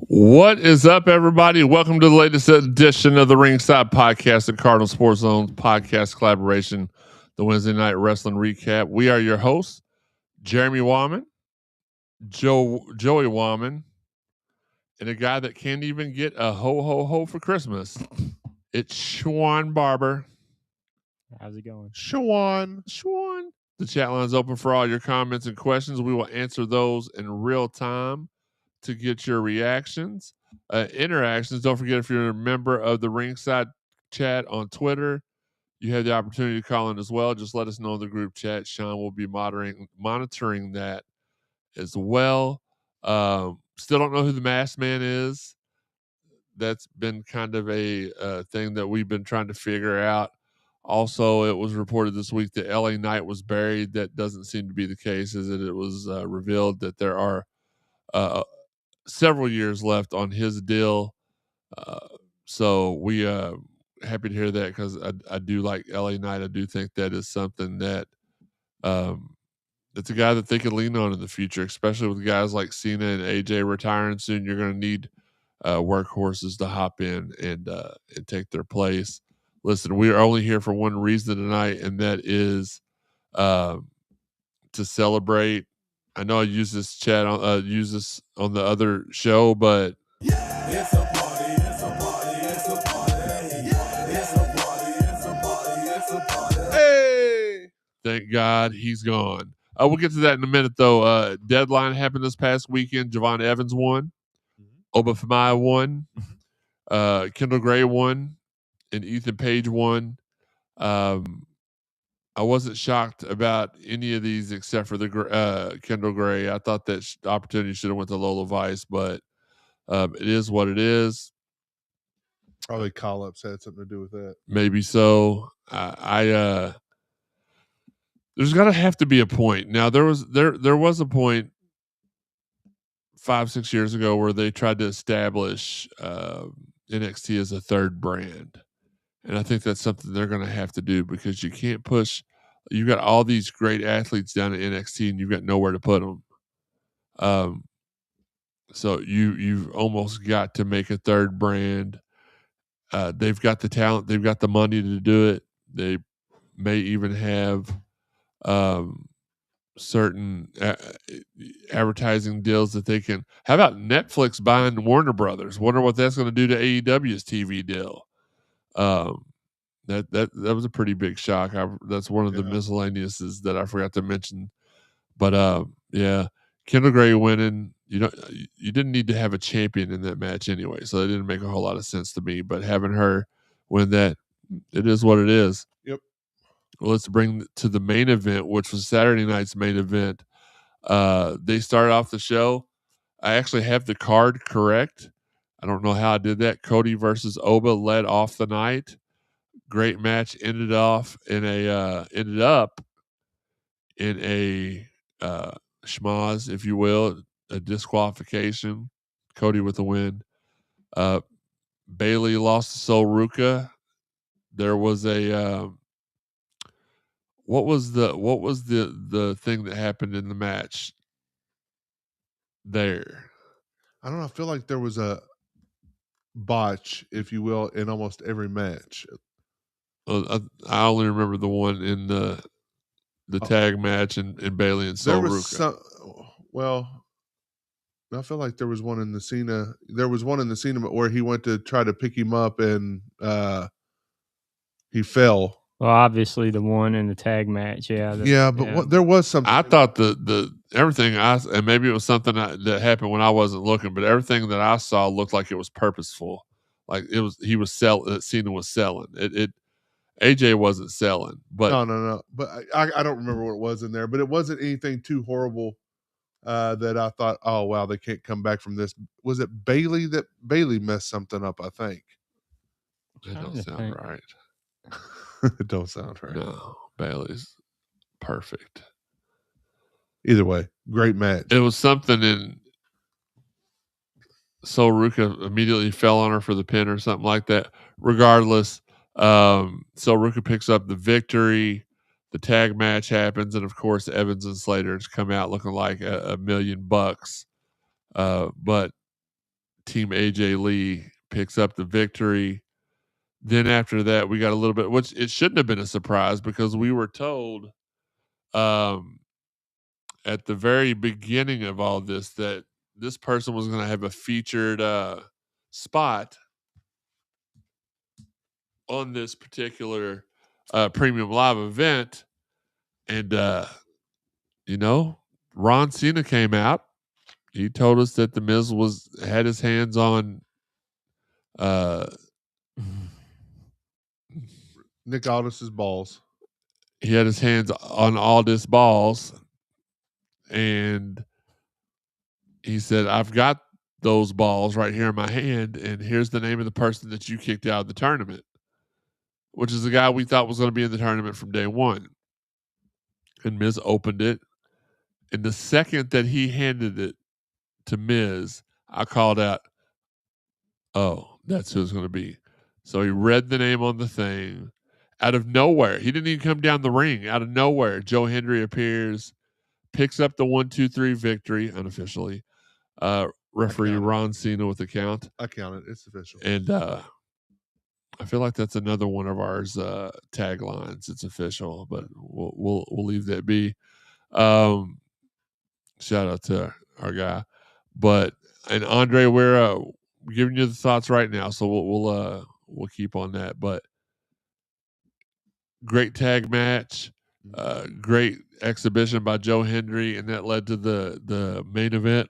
What is up, everybody? Welcome to the latest edition of the Ringside Podcast, the Cardinal Sports Zone's podcast collaboration, the Wednesday Night Wrestling Recap. We are your hosts, Jeremy Wawman, Joey Wawman, and a guy that can't even get a ho ho ho for Christmas. It's Shawan Barber. How's it going? Shawan. The chat line's open for all your comments and questions. We will answer those in real time to get your reactions, interactions. Don't forget, if you're a member of the Ringside chat on Twitter, you have the opportunity to call in as well. Just let us know in the group chat. Sean will be monitoring that as well. Still don't know who the Masked Man is. That's been kind of a thing that we've been trying to figure out. Also, it was reported this week that LA Knight was buried. That doesn't seem to be the case, as it was revealed that there are several years left on his deal. So we happy to hear that, because I do like LA Knight. I do think that is something that it's a guy that they could lean on in the future, especially with guys like Cena and AJ retiring soon. You're going to need workhorses to hop in and take their place. Listen, we are only here for one reason tonight, and that is to celebrate. I know I use this chat on the other show, but yeah, it's a party, it's a party, it's a party. Yeah, it's a party, it's a party, it's a party. Hey, thank God he's gone. We'll get to that in a minute, though. Deadline happened this past weekend. Javon Evans won. Oba Famaya won. Kendall Gray won. And Ethan Page won. I wasn't shocked about any of these except for the Kendall Gray. I thought that opportunity should have went to Lola Vice, but it is what it is. Probably call-ups had something to do with that. Maybe so. There's got to have to be a point. Now there was a point 5-6 years ago where they tried to establish NXT as a third brand. And I think that's something they're going to have to do, because you can't push. You've got all these great athletes down at NXT, and you've got nowhere to put them. So you've almost got to make a third brand. They've got the talent. They've got the money to do it. They may even have certain advertising deals that they can. How about Netflix buying Warner Brothers? Wonder what that's going to do to AEW's TV deal. That was a pretty big shock. That's one of the miscellaneouses that I forgot to mention. But yeah, Kendall Gray winning. You didn't need to have a champion in that match anyway, so it didn't make a whole lot of sense to me. But having her win that, it is what it is. Yep. Well, let's bring to the main event, which was Saturday night's main event. They started off the show. I actually have the card correct. I don't know how I did that. Cody versus Oba led off the night. Great match. Ended up in a schmoz, if you will, a disqualification. Cody with the win. Bailey lost to Sol Ruka. There was a what was the thing that happened in the match there? I don't know. I feel like there was a botch, if you will, in almost every match. I only remember the one in the tag match and Bailey and Sol Ruka. I feel like there was one in the Cena. There was one in the Cena where he went to try to pick him up and he fell. Well, obviously the one in the tag match, but there was something. I thought the everything and maybe it was something that happened when I wasn't looking, but everything that I saw looked like it was purposeful. Like he was selling. Cena was selling it. AJ wasn't selling, but no. But I don't remember what it was in there. But it wasn't anything too horrible. that I thought, oh wow, they can't come back from this. Was it Bailey that Bailey messed something up? I think. That Trying don't to sound think. right. It don't sound right. No, Bailey's perfect. Either way, great match. It was something in. So Ruka immediately fell on her for the pin or something like that. Regardless, so Ruka picks up the victory. The tag match happens, and of course, Evans and Slater's come out looking like $1 million. But Team AJ Lee picks up the victory. Then after that, we got a little bit, which it shouldn't have been a surprise because we were told at the very beginning of all this that this person was going to have a featured spot on this particular premium live event. And, Ron Cena came out. He told us that the Miz had his hands on Nick Aldis's balls. He had his hands on Aldis balls, and he said, "I've got those balls right here in my hand, and here's the name of the person that you kicked out of the tournament," which is the guy we thought was going to be in the tournament from day one. And Miz opened it, and the second that he handed it to Miz, I called out, "Oh, that's who it's going to be." So he read the name on the thing. Out of nowhere, he didn't even come down the ring. Out of nowhere, Joe Hendry appears, picks up the 1-2-3 victory unofficially. Referee Ron Cena with the count. I count it. It's official. And I feel like that's another one of ours taglines. It's official, but we'll leave that be. Shout out to our guy, and Andre, we're giving you the thoughts right now, so we'll keep on that. But great tag match, great exhibition by Joe Hendry, and that led to the main event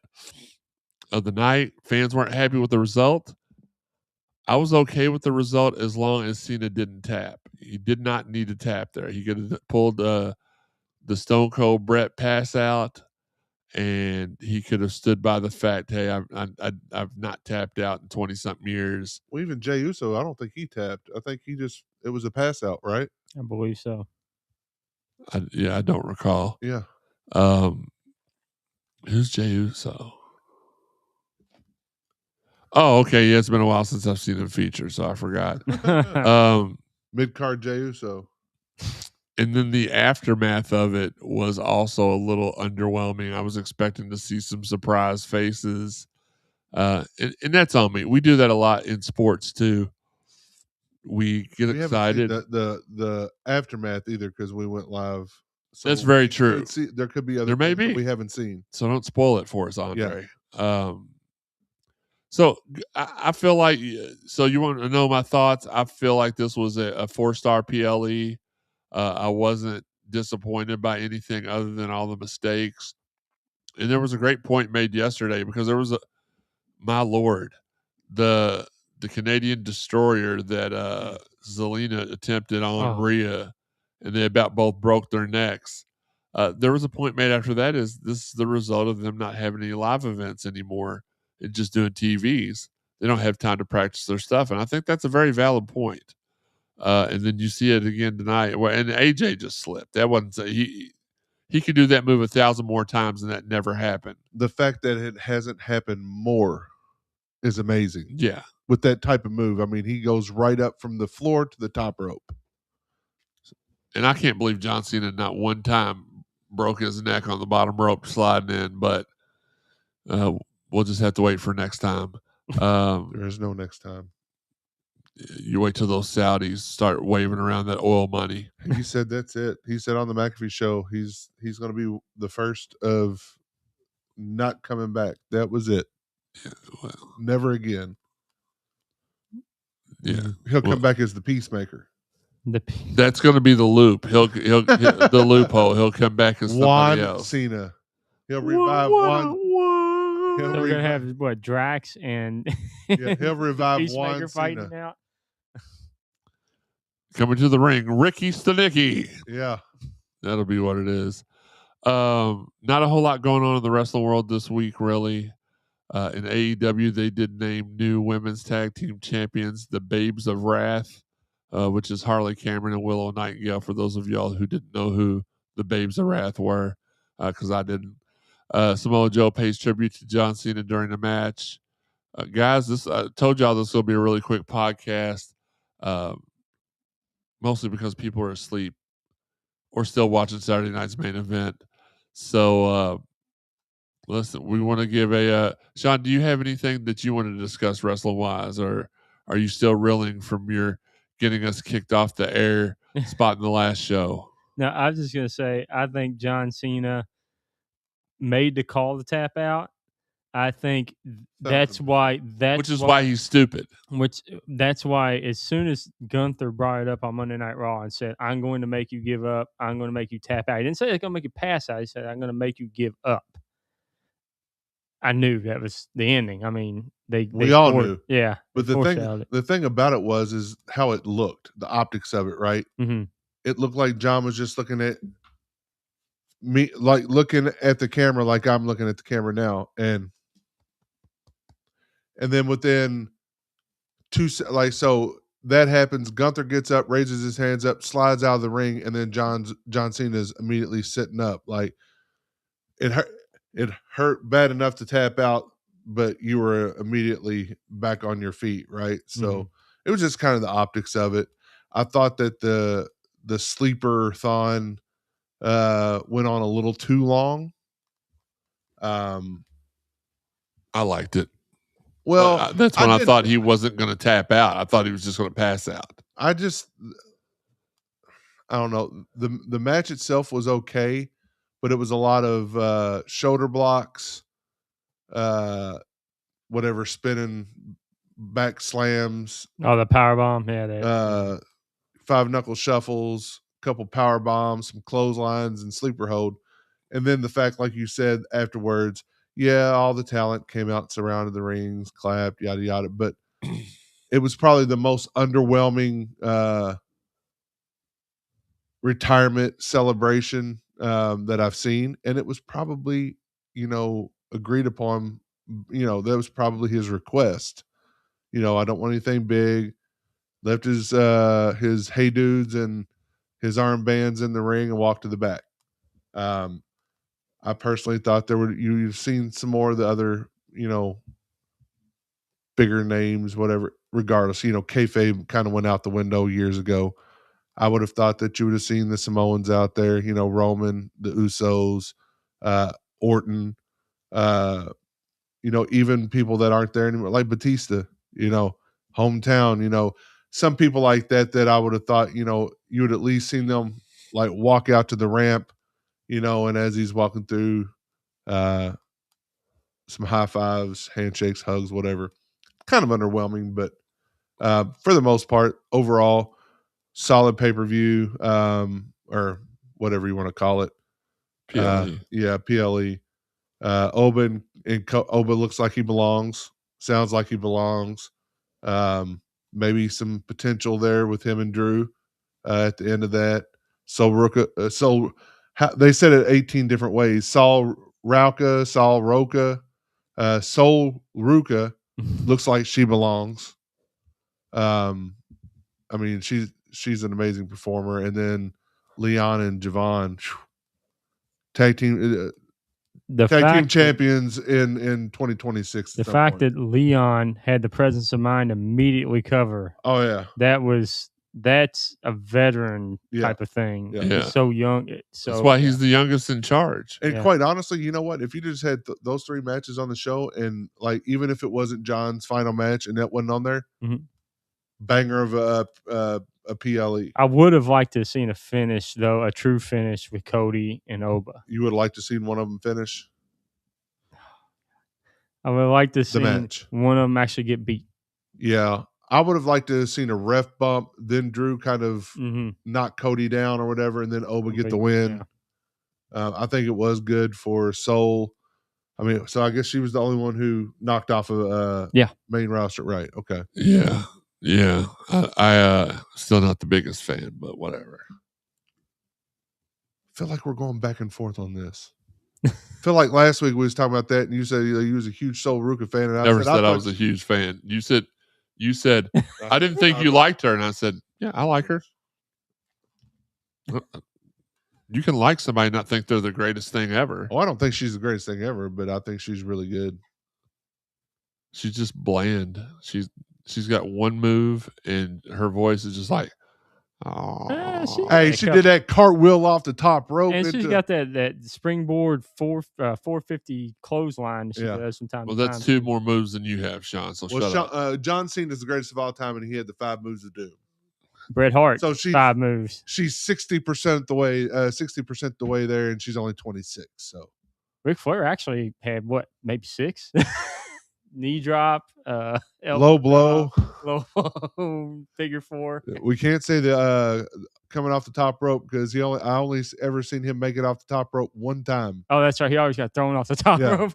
of the night. Fans weren't happy with the result. I was okay with the result as long as Cena didn't tap. He did not need to tap there. He could have pulled the Stone Cold Brett pass out, and he could have stood by the fact, hey, I've not tapped out in 20-something years. Well, even Jey Uso, I don't think he tapped. I think it was a pass out, right? I believe so. I don't recall. Yeah. Who's Jey Uso? Oh, okay. Yeah, it's been a while since I've seen him featured, so I forgot. Mid-card Jey Uso. And then the aftermath of it was also a little underwhelming. I was expecting to see some surprise faces. And that's on me. We do that a lot in sports too. We get excited. The aftermath either because we went live. So that's very true. There could be other there may be that we haven't seen. So don't spoil it for us, Andre. Yeah. So I feel like, so you want to know my thoughts? I feel like this was a 4-star PLE. I wasn't disappointed by anything other than all the mistakes. And there was a great point made yesterday because there was my Lord, the Canadian destroyer that Zelina attempted on Rhea, and they about both broke their necks. There was a point made after that is this is the result of them not having any live events anymore and just doing TVs. They don't have time to practice their stuff. And I think that's a very valid point. And then you see it again tonight. And AJ just slipped. That wasn't he could do that move 1,000 more times and that never happened. The fact that it hasn't happened more is amazing. Yeah. With that type of move. I mean, he goes right up from the floor to the top rope. And I can't believe John Cena not one time broke his neck on the bottom rope sliding in, but we'll just have to wait for next time. There is no next time. You wait till those Saudis start waving around that oil money. He said that's it. He said on the McAfee show he's going to be the first of not coming back. That was it. Yeah, well, never again. Yeah, he'll come back as the peacemaker. That's going to be the loop. He'll the loophole. He'll come back as somebody else. Cena. He'll revive one. So we're gonna have what, Drax and he'll revive one fighting out. Coming to the ring, Ricky Stanicki. Yeah, that'll be what it is. Not a whole lot going on in the wrestling world this week, really. In AEW, they did name new women's tag team champions, the Babes of Wrath, which is Harley Cameron and Willow Nightingale. For those of y'all who didn't know who the Babes of Wrath were, because I didn't. Samoa Joe pays tribute to John Cena during the match. Guys, this I told y'all this will be a really quick podcast, mostly because people are asleep or still watching Saturday night's main event. So, listen, we want to give a Sean. Do you have anything that you want to discuss wrestling wise, or are you still reeling from your getting us kicked off the air spot in the last show? No, I was just gonna say I think John Cena made the call to tap out. I think that's why why he's stupid. That's why as soon as Gunther brought it up on Monday Night Raw and said, "I'm going to make you give up. I'm going to make you tap out." He didn't say it's going to make you pass out. He said, "I'm going to make you give up." I knew that was the ending. I mean, we all knew, yeah. But the thing about it is how it looked, the optics of it, right? Mm-hmm. It looked like John was just looking at me, like looking at the camera, like I'm looking at the camera now, and then within so that happens. Gunther gets up, raises his hands up, slides out of the ring, and then John Cena's immediately sitting up. Like it hurt bad enough to tap out, but you were immediately back on your feet, right? So it was just kind of the optics of it. I thought that the sleeper thon went on a little too long. I liked it. Well, that's when I thought he wasn't going to tap out. I thought he was just going to pass out. I don't know. The match itself was okay, but it was a lot of shoulder blocks, whatever, spinning back slams. Oh, the power bomb, yeah. 5 knuckle shuffles, a couple power bombs, some clotheslines, and sleeper hold. And then the fact, like you said afterwards, yeah, all the talent came out, surrounded the rings, clapped, yada yada. But it was probably the most underwhelming retirement celebration that I've seen, and it was probably, agreed upon. That was probably his request. I don't want anything big. Left his hey dudes and his armbands in the ring and walked to the back. I personally thought you've seen some more of the other, bigger names, whatever. Regardless, kayfabe kind of went out the window years ago. I would have thought that you would have seen the Samoans out there, Roman, the Usos, Orton, even people that aren't there anymore, like Batista, hometown, some people like that I would have thought, you would at least seen them like walk out to the ramp, and as he's walking through, some high fives, handshakes, hugs, whatever. Kind of underwhelming, but for the most part, overall, solid pay-per-view, or whatever you want to call it. PLE. PLE. Oba Oba looks like he belongs. Sounds like he belongs. Maybe some potential there with him and Drew at the end of that. They said it 18 different ways. Sol Roca, Sol Ruka looks like she belongs. I mean, she's an amazing performer. And then Leon and Jawwwnnn, tag team champions in 2026. The fact that Leon had the presence of mind to immediately cover. Oh yeah, that's a veteran type of thing. Yeah. He's so young. That's why he's the youngest in charge. And quite honestly, you know what? If you just had those 3 matches on the show, and like even if it wasn't John's final match and that wasn't on there, banger of a PLE. I would have liked to have seen a finish, though, a true finish with Cody and Oba. You would have liked to have seen one of them finish? I would have liked to have seen one of them actually get beat. Yeah. I would have liked to have seen a ref bump, then Drew kind of knock Cody down or whatever, and then Oba get the win. Yeah. I think it was good for Soul. I mean, so I guess she was the only one who knocked off of main roster. Right. Okay. Yeah. Yeah. I still not the biggest fan, but whatever. feel like we're going back and forth on this. I feel like last week we was talking about that, and you said you was a huge Sol Ruka fan, and Never said I thought was a huge fan. You said I didn't think you liked her, and I said, yeah, I like her. You can like somebody and not think they're the greatest thing ever. Oh, I don't think she's the greatest thing ever, but I think she's really good. She's just bland. She's got one move, and her voice is just like, oh. Hey, she did that cartwheel off the top rope. And she's got that springboard 450 clothesline that she does from time Well, to time. that's two more moves than you have, Sean. So shut up. John Cena is the greatest of all time, and he had the 5 moves of doom. Bret Hart, so 5 moves. She's 60% the way, 60% the way there, and she's only 26. So Ric Flair actually had what, maybe 6? Knee drop, low blow, low figure 4. We can't say the coming off the top rope because I only ever seen him make it off the top rope one time. Oh, that's right. He always got thrown off the top rope.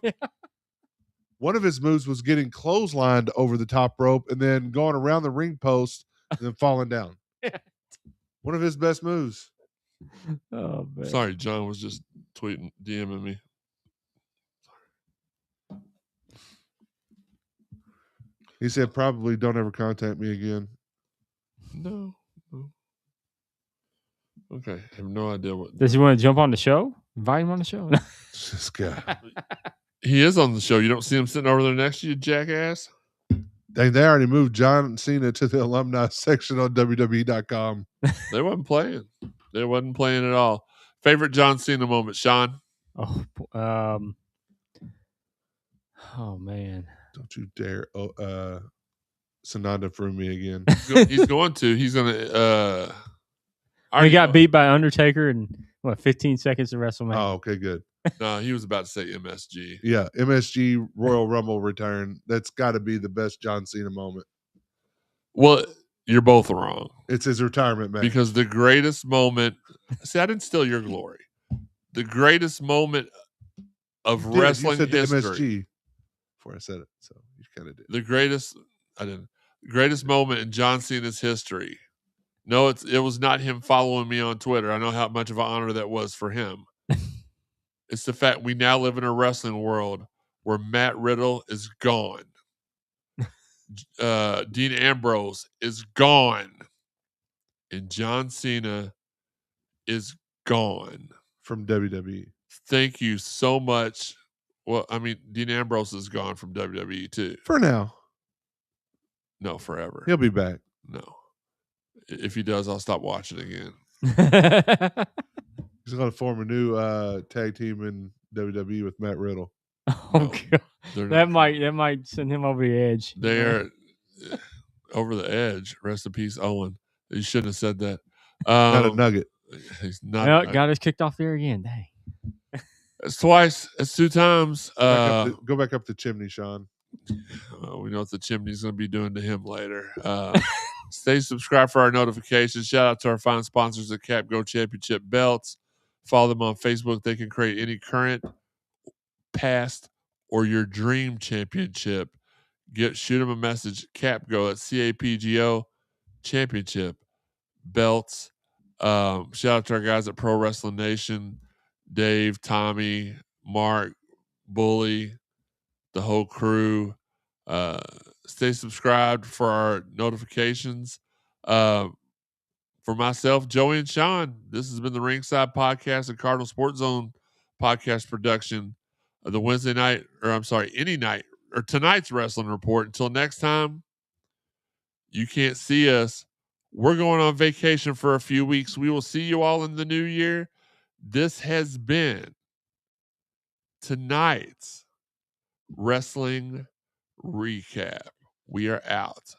One of his moves was getting clotheslined over the top rope and then going around the ring post and then falling down. One of his best moves. Oh, man. Sorry, John was just DMing me. He said, probably don't ever contact me again. No. Okay. I have no idea what. Does he want to jump on the show? Invite him on the show? This guy. He is on the show. You don't see him sitting over there next to you, jackass? Dang, they already moved John Cena to the alumni section on WWE.com. They wasn't playing. They wasn't playing at all. Favorite John Cena moment, Sean? Oh man. Don't you dare Sanada for me again. He's going to. He's going to. He got beat by Undertaker in, 15 seconds of WrestleMania. Oh, okay, good. No, he was about to say MSG. Yeah, MSG Royal Rumble return. That's got to be the best John Cena moment. Well, you're both wrong. It's his retirement match. Because the greatest moment... See, I didn't steal your glory. The greatest moment of wrestling history... MSG before I said it, so you kind of did. The greatest... I didn't. The greatest moment in John Cena's history... No, it was not him following me on Twitter. I know how much of an honor that was for him. It's the fact we now live in a wrestling world where Matt Riddle is gone. Dean Ambrose is gone. And John Cena is gone. From WWE. Thank you so much. Well, I mean, Dean Ambrose is gone from WWE too. For now. No, forever. He'll be back. No. If he does, I'll stop watching again. He's going to form a new tag team in WWE with Matt Riddle. Oh, God. That might send him over the edge. They're over the edge. Rest in peace, Owen. You shouldn't have said that. Not a nugget. He's not. Got us kicked off there again. Dang. It's twice. It's 2 times. Go back up the chimney, Sean. We know what the chimney's going to be doing to him later. Stay subscribed for our notifications. Shout out to our fine sponsors at Cap Go Championship Belts. Follow them on Facebook. They can create any current, past, or your dream championship. Shoot them a message. CapGo at CAPGO Championship Belts. Shout out to our guys at Pro Wrestling Nation. Dave, Tommy, Mark, Bully, the whole crew. Stay subscribed for our notifications. For myself, Joey, and Sean, this has been the Ringside Podcast and Cardinal Sports Zone podcast production of the Wednesday night, any night, or tonight's wrestling report. Until next time, you can't see us. We're going on vacation for a few weeks. We will see you all in the new year. This has been tonight's wrestling recap. We are out.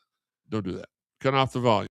Don't do that. Cut off the volume.